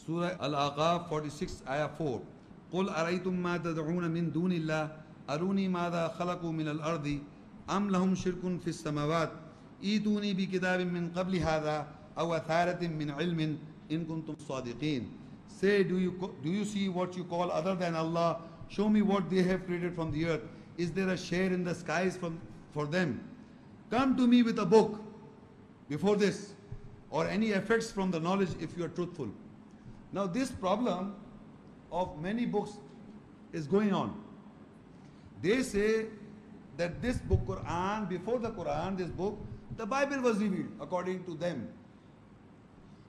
Surah Al-Aqaf 46 ayah 4. قُلْ أَرَيْتُمْ مَا تَدْعُونَ مِن دُونِ اللَّهِ أَرُونِي مَاذَا خَلَقُوا مِنَ الْأَرْضِ أَمْ لَهُمْ شِرْكٌ فِي السَّمَاوَاتِ إِيتُونِي بِكِتَابٍ مِّن قَبْلِ هَذَا أَوْ أَثَارَةٍ مِّنْ عِلْمٍ إِن كُنتُمْ صَادِقِينَ. Say, do you see what you call other than Allah? Show me what they have created from the earth. Is there a share in the skies for them? Come to me with a book before this, or any effects from the knowledge if you are truthful. Now this problem of many books is going on. They say that this book Quran, before the Quran, this book, the Bible was revealed according to them.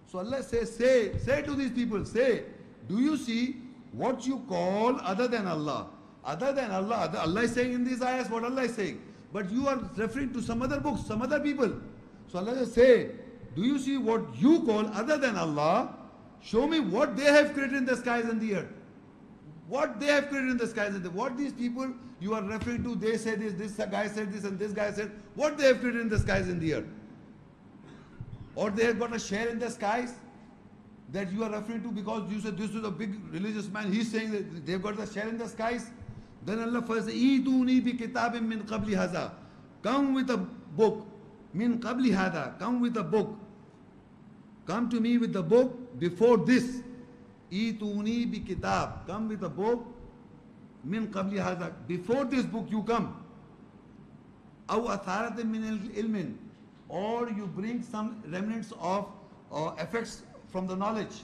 So Allah says, say to these people, say, do you see what you call other than Allah? Other than Allah, Allah is saying in these ayahs what Allah is saying. But you are referring to some other books, some other people. So Allah says, say, do you see what you call other than Allah? Show me what they have created in the skies and the earth. What they have created in the skies and the earth. What these people you are referring to, they say this guy said this and this guy said, what they have created in the skies and the earth. Or they have got a share in the skies that you are referring to because you said this is a big religious man. He's saying that they've got a share in the skies. Then Allah first says, "Eetuni bi kitabin min qabli hadha." Come with a book. Min qabli hadha. Come with a book. Come to me with the book before this. Eetuni bi kitab. Come with a book. Min qabli hadha. Before this book you come. Aw atharatin min ilmin. Or you bring some remnants of effects from the knowledge.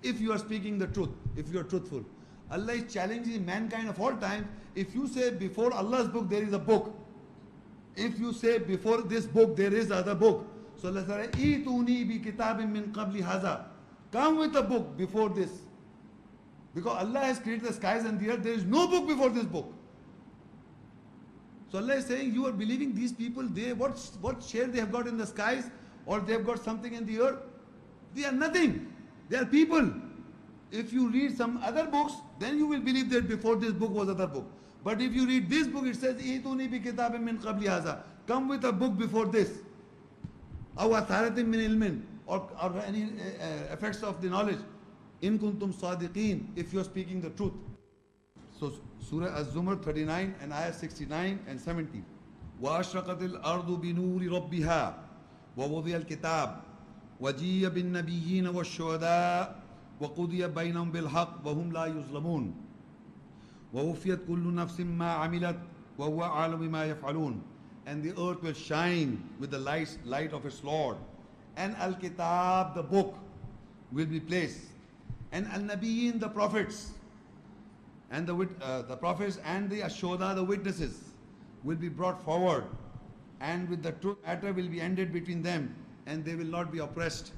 If you are speaking the truth, if you are truthful. Allah is challenging mankind of all time. If you say before Allah's book there is a book, if you say before this book there is other book, so Allah says, "Eetuni bi kitabin min qabli hadha." Come with a book before this. Because Allah has created the skies and the earth, there is no book before this book. So Allah is saying, you are believing these people, what share they have got in the skies, or they have got something in the earth? They are nothing. They are people. If you read some other books, then you will believe that before this book was other book. But if you read this book, it says, "Eetuni bi kitabin min qabli hadha." Come with a book before this. Aw atharatin min ilmin, or any effects of the knowledge. In kuntum sadiqeen, if you are speaking the truth. So Surah Az-Zumar 39 and ayah 69 and 70. وَأَشْرَقَتِ الْأَرْضُ بِنُورِ رَبِّهَا وَوُضِيَ الْكِتَابُ وَجِيَّ بِالنَّبِيِّينَ وَالشُّهَدَاءِ وَقُضِيَ بَيْنَهُم بِالْحَقِّ وَهُمْ لَا يُظْلَمُونَ وَوُفِّيَتْ كُلُّ نَفْسٍ مَّا عَمِلَتْ وَهُوَ أَعْلَمُ بِمَا يَفْعَلُونَ. And the earth will shine with the light of its Lord. And Al-Kitab, the book, will be placed. And Al-Nabiyyin, the prophets, and the prophets and the Ashoda, the witnesses, will be brought forward. And with the truth matter will be ended between them, and they will not be oppressed.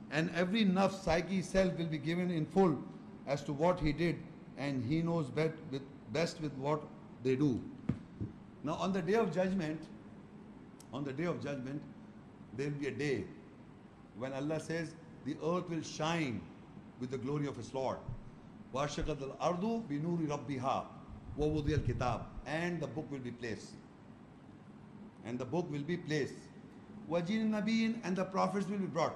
And every nafs, psyche, self will be given in full as to what he did, and he knows best with what they do. Now on the day of judgment, there will be a day when Allah says the earth will shine with the glory of its Lord. وَأَشْرَقَتِ الْأَرْضُ بِنُورِ رَبِّهَا وَوُضِيَ الْكِتَابُ. And the book will be placed. وَجِينَ النَّبِيِّينَ, and the prophets will be brought.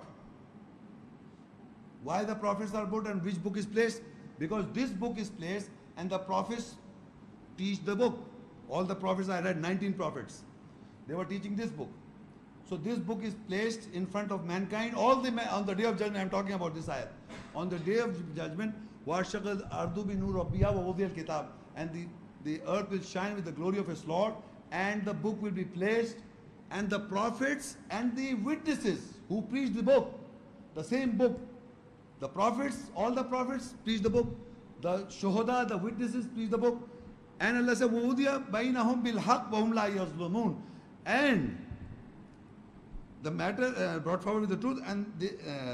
Why the prophets are brought and which book is placed? Because this book is placed and the prophets teach the book. All the prophets, I read 19 prophets. They were teaching this book. So this book is placed in front of mankind. On the day of judgment, I am talking about this ayat. On the day of judgment, وَأَشْرَقَتِ الْأَرْضُ بِنُورِ رَبِّهَا وَوُضِيَ الْكِتَابُ. And the earth will shine with the glory of its Lord, and the book will be placed, and the prophets and the witnesses who preach the book, the same book. The prophets, all the prophets preach the book. The shuhada, the witnesses preach the book. And Allah said, وَوُضِيَ بَيْنَهُمْ بِالْحَقِّ وَهُمْ لَا يَظْلَمُونَ. And the matter brought forward with the truth, and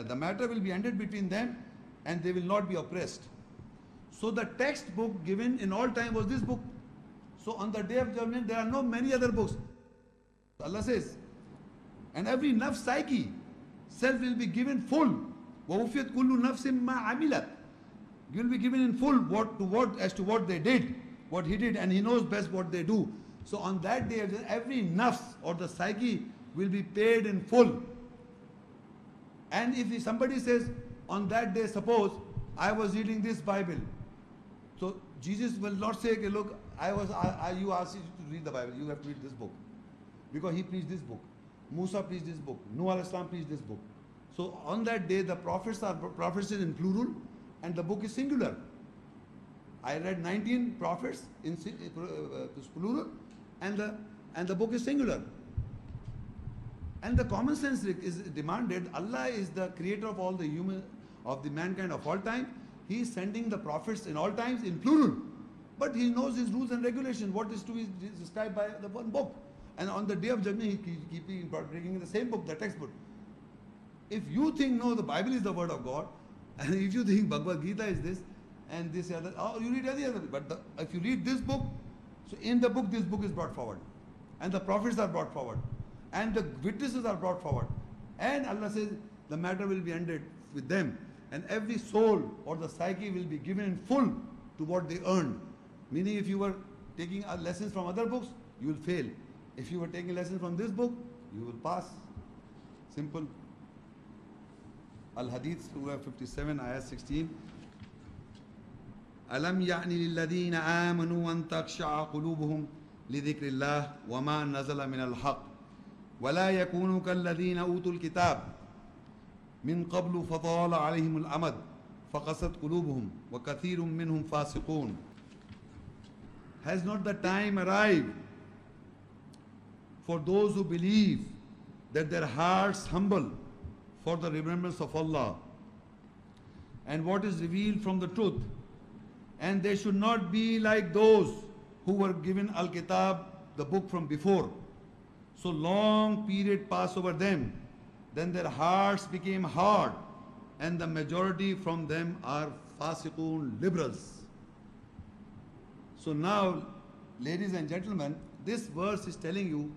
the matter will be ended between them, and they will not be oppressed. So the textbook given in all time was this book. So on the day of judgment, there are no many other books. Allah says, and every nafs, psyche, self will be given full. وَوُفِّيَتْ كُلُّ نَفْسٍ مَّا عَمِلَتْ. You will be given in full as to what they did, what he did, and he knows best what they do. So on that day, every nafs or the psyche will be paid in full. And if somebody says on that day, suppose I was reading this Bible. So Jesus will not say, okay, look, you asked you to read the Bible, you have to read this book. Because he preached this book. Musa preached this book. Nuh alayhi salam preached this book. So on that day, the prophets is in plural and the book is singular. I read 19 prophets in plural and the book is singular. And the common sense is demanded. Allah is the creator of all the mankind of all time. He is sending the prophets in all times in plural. But he knows his rules and regulations, what is to be described by the one book. And on the day of judgment, he keeps bringing the same book, the textbook. If you think, no, the Bible is the word of God, and if you think Bhagavad Gita is this, and this other, oh, you read any other. But if you read this book, so in the book, this book is brought forward. And the prophets are brought forward. And the witnesses are brought forward. And Allah says, the matter will be ended with them. And every soul or the psyche will be given in full to what they earned. Meaning if you were taking lessons from other books, you will fail. If you were taking lessons from this book, you will pass. Simple. Al-Hadith, Surah 57, Ayah 16. أَلَمْ يَعْنِ لِلَّذِينَ آمَنُوا أَن تَخْشَعَ قُلُوبُهُمْ لِذِكْرِ اللَّهِ وَمَا نَزَلَ مِنَ الْحَقِّ وَلَا يَكُونُوا كَالَّذِينَ أُوتُوا الْكِتَابَ مِنْ قَبْلُ فَطَالَ عَلَيْهِمُ الْأَمَدُ فَقَسَتْ قُلُوبُهُمْ وَكَثِيرٌ مِّنْهُمْ فَاسِقُونَ. Has not the time arrived for those who believe that their hearts humble for the remembrance of Allah and what is revealed from the truth, and they should not be like those who were given Al-Kitab, the book from before. So long period passed over them, then their hearts became hard, and the majority from them are fasiqun, liberals. So now, ladies and gentlemen, this verse is telling you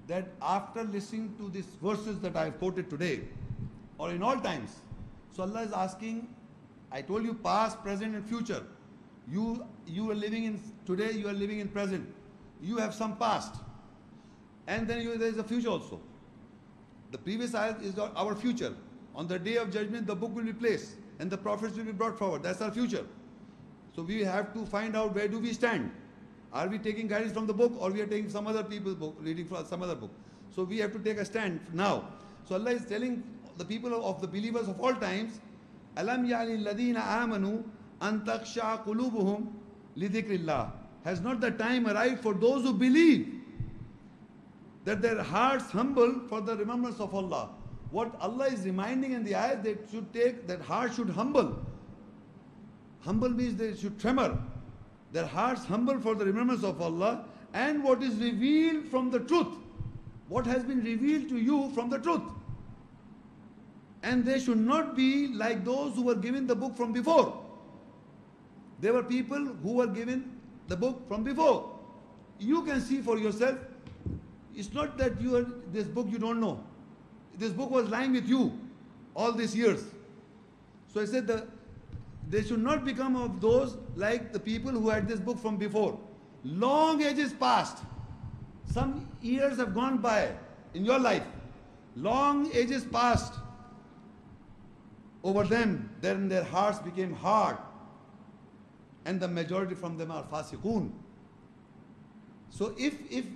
that after listening to these verses that I have quoted today, or in all times, so Allah is asking, I told you past, present and future. You are living in today, you are living in present. You have some past. And then there is a future also. The previous ayat is our future. On the day of judgment, the book will be placed and the prophets will be brought forward. That's our future. So we have to find out where do we stand. Are we taking guidance from the book, or we are taking some other people's book, reading from some other book? So we have to take a stand now. So Allah is telling the people of the believers of all times, Alam ya'ni alladhina amanu an takhsha'a qulubuhum li dhikrillah. Has not the time arrived for those who believe that their hearts humble for the remembrance of Allah? What Allah is reminding in the ayat, that heart should humble. Humble means they should tremor. Their hearts humble for the remembrance of Allah and what is revealed from the truth. What has been revealed to you from the truth. And they should not be like those who were given the book from before. There were people who were given the book from before. You can see for yourself. It's not that this book you don't know. This book was lying with you all these years. So I said they should not become of those like the people who had this book from before. Long ages passed. Some years have gone by in your life. Long ages passed over them. Then their hearts became hard. And the majority from them are fasiqun. So if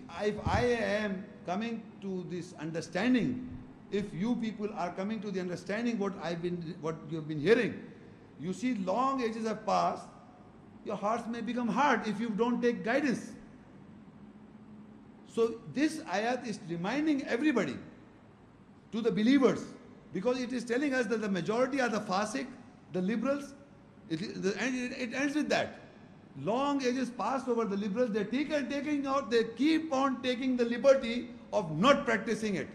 I am coming to this understanding, if you people are coming to the understanding what you have been hearing, you see long ages have passed, your hearts may become hard if you don't take guidance. So this ayat is reminding everybody, to the believers, because it is telling us that the majority are the fasiq, the liberals. It ends with that. Long ages passed over the liberals, they keep on taking the liberty of not practicing it.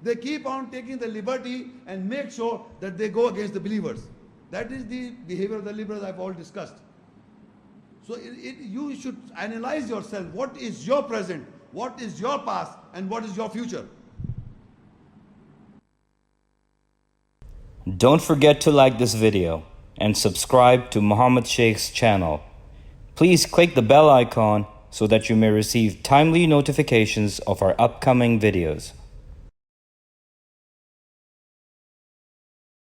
They keep on taking the liberty and make sure that they go against the believers. That is the behavior of the liberals I've all discussed. So you should analyze yourself. What is your present? What is your past? And what is your future? Don't forget to like this video and subscribe to Muhammad Sheikh's channel. Please click the bell icon so that you may receive timely notifications of our upcoming videos.